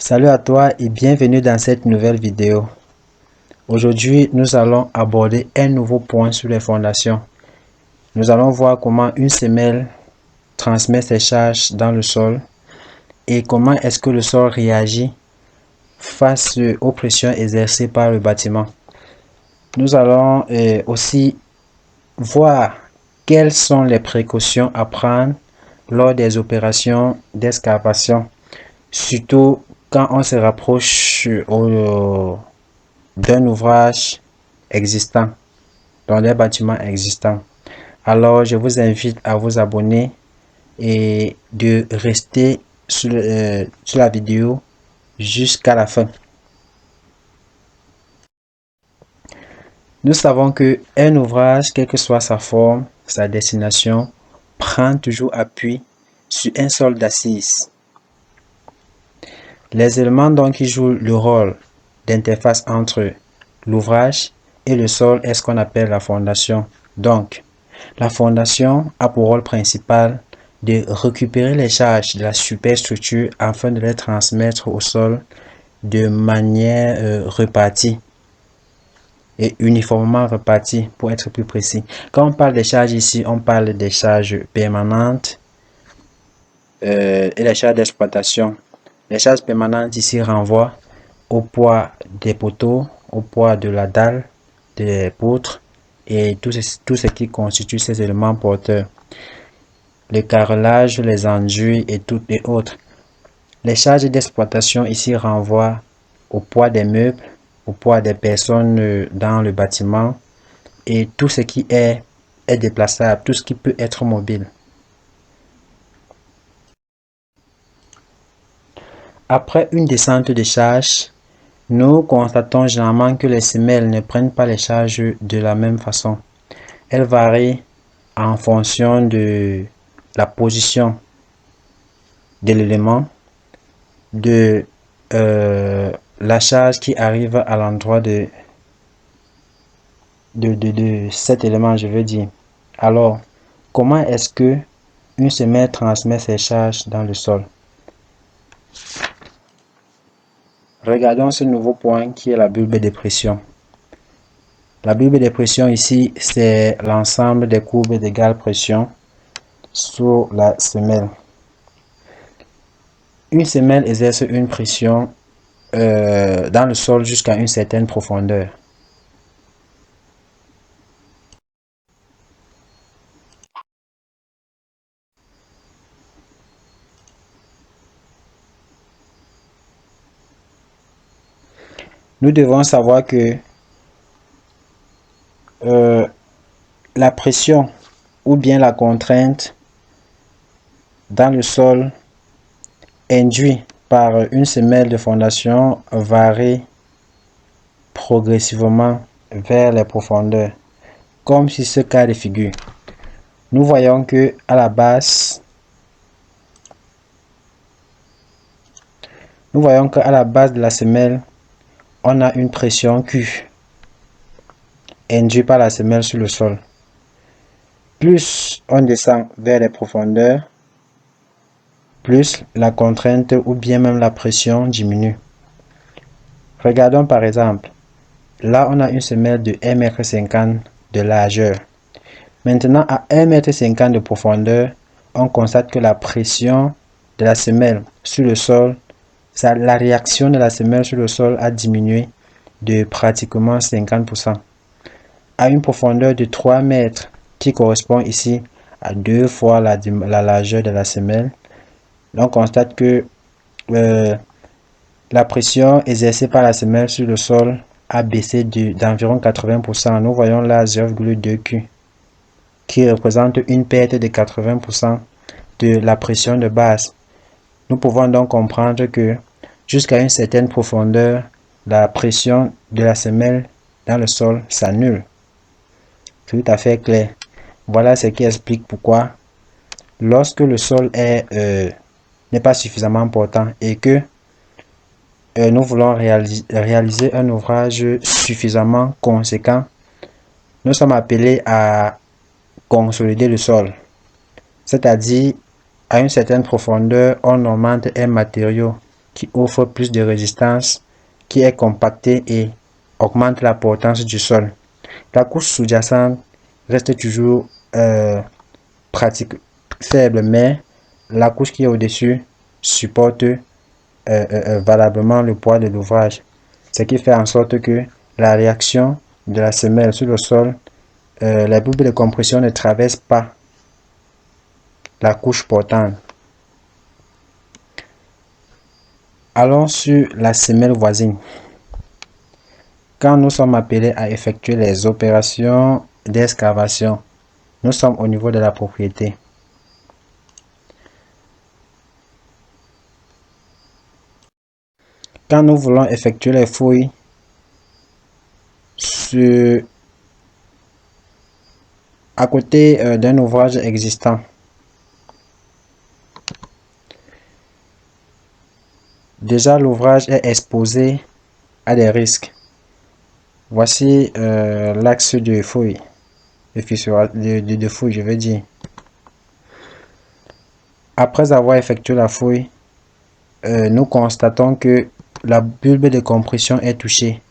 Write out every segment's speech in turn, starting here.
Salut à toi et bienvenue dans cette nouvelle vidéo. Aujourd'hui, nous allons aborder un nouveau point sur les fondations. Nous allons voir comment une semelle transmet ses charges dans le sol et comment est-ce que le sol réagit face aux pressions exercées par le bâtiment. Nous allons aussi voir quelles sont les précautions à prendre lors des opérations d'excavation, surtout quand on se rapproche d'un ouvrage existant, dans des bâtiments existants. Alors, je vous invite à vous abonner et de rester sur la vidéo jusqu'à la fin. Nous savons que un ouvrage, quelle que soit sa forme, sa destination, prend toujours appui sur un sol d'assise. Les éléments donc qui jouent le rôle d'interface entre l'ouvrage et le sol est ce qu'on appelle la fondation. Donc, la fondation a pour rôle principal de récupérer les charges de la superstructure afin de les transmettre au sol de manière repartie et uniformément repartie, pour être plus précis. Quand on parle des charges ici, on parle des charges permanentes et les charges d'exploitation. Les charges permanentes ici renvoient au poids des poteaux, au poids de la dalle, des poutres et tout ce qui constitue ces éléments porteurs. Le carrelage, les enduits et toutes les autres. Les charges d'exploitation ici renvoient au poids des meubles, au poids des personnes dans le bâtiment et tout ce qui est déplaçable, tout ce qui peut être mobile. Après une descente de charge, nous constatons généralement que les semelles ne prennent pas les charges de la même façon. Elles varient en fonction de la position de l'élément, de la charge qui arrive à l'endroit de cet élément, je veux dire. Alors, comment est-ce que une semelle transmet ses charges dans le sol? Regardons ce nouveau point qui est la bulbe de pression. La bulbe de pression ici, c'est l'ensemble des courbes d'égale pression sur la semelle. Une semelle exerce une pression dans le sol jusqu'à une certaine profondeur. Nous devons savoir que la pression ou bien la contrainte dans le sol induit par une semelle de fondation varie progressivement vers les profondeurs, comme sur ce cas de figure. Nous voyons que à la base, de la semelle, on a une pression Q induite par la semelle sur le sol. Plus on descend vers les profondeurs, plus la contrainte ou bien même la pression diminue. Regardons par exemple, là on a une semelle de 1,50 m de largeur. Maintenant à 1,50 m de profondeur, on constate que la pression de la semelle sur le sol, la réaction de la semelle sur le sol a diminué de pratiquement 50%. À une profondeur de 3 mètres, qui correspond ici à 2 fois la largeur de la semelle, on constate que la pression exercée par la semelle sur le sol a baissé d'environ 80%. Nous voyons là 0,2 Q, qui représente une perte de 80% de la pression de base. Nous pouvons donc comprendre que jusqu'à une certaine profondeur, la pression de la semelle dans le sol s'annule. Tout à fait clair. Voilà ce qui explique pourquoi lorsque le sol n'est pas suffisamment important et que nous voulons réaliser un ouvrage suffisamment conséquent, nous sommes appelés à consolider le sol. C'est-à-dire, à une certaine profondeur, on augmente un matériau qui offre plus de résistance, qui est compactée et augmente la portance du sol. La couche sous-jacente reste toujours pratique faible, mais la couche qui est au-dessus supporte valablement le poids de l'ouvrage, ce qui fait en sorte que la réaction de la semelle sur le sol, les bulbes de compression ne traversent pas la couche portante. Allons sur la semelle voisine. Quand nous sommes appelés à effectuer les opérations d'excavation, nous sommes au niveau de la propriété. Quand nous voulons effectuer les fouilles à côté d'un ouvrage existant, déjà l'ouvrage est exposé à des risques. Voici l'axe de fouille, de fouille, je veux dire. Après avoir effectué la fouille, nous constatons que la bulbe de compression est touchée,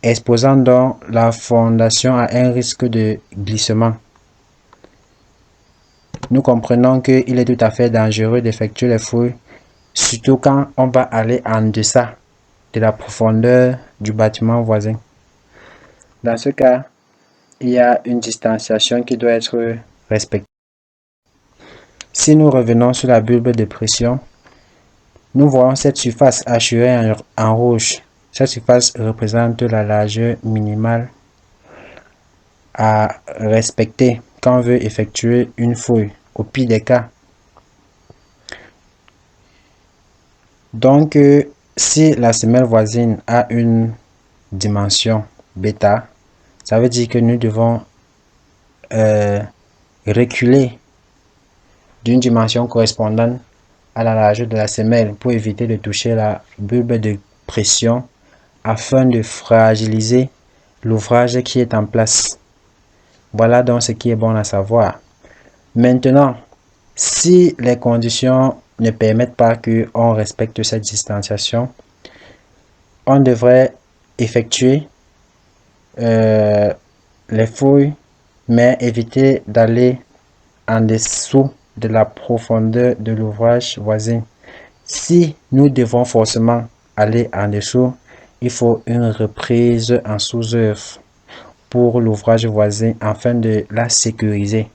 exposant donc la fondation à un risque de glissement. Nous comprenons qu'il est tout à fait dangereux d'effectuer les fouilles, surtout quand on va aller en deçà de la profondeur du bâtiment voisin. Dans ce cas, il y a une distanciation qui doit être respectée. Si nous revenons sur la bulbe de pression, nous voyons cette surface hachurée en rouge. Cette surface représente la largeur minimale à respecter quand on veut effectuer une fouille, au pire des cas. Donc, si la semelle voisine a une dimension bêta, ça veut dire que nous devons reculer d'une dimension correspondante à la largeur de la semelle pour éviter de toucher la bulbe de pression afin de fragiliser l'ouvrage qui est en place. Voilà donc ce qui est bon à savoir. Maintenant, si les conditions ne permettent pas qu'on respecte cette distanciation, on devrait effectuer les fouilles, mais éviter d'aller en dessous de la profondeur de l'ouvrage voisin. Si nous devons forcément aller en dessous, il faut une reprise en sous-œuvre pour l'ouvrage voisin afin de la sécuriser.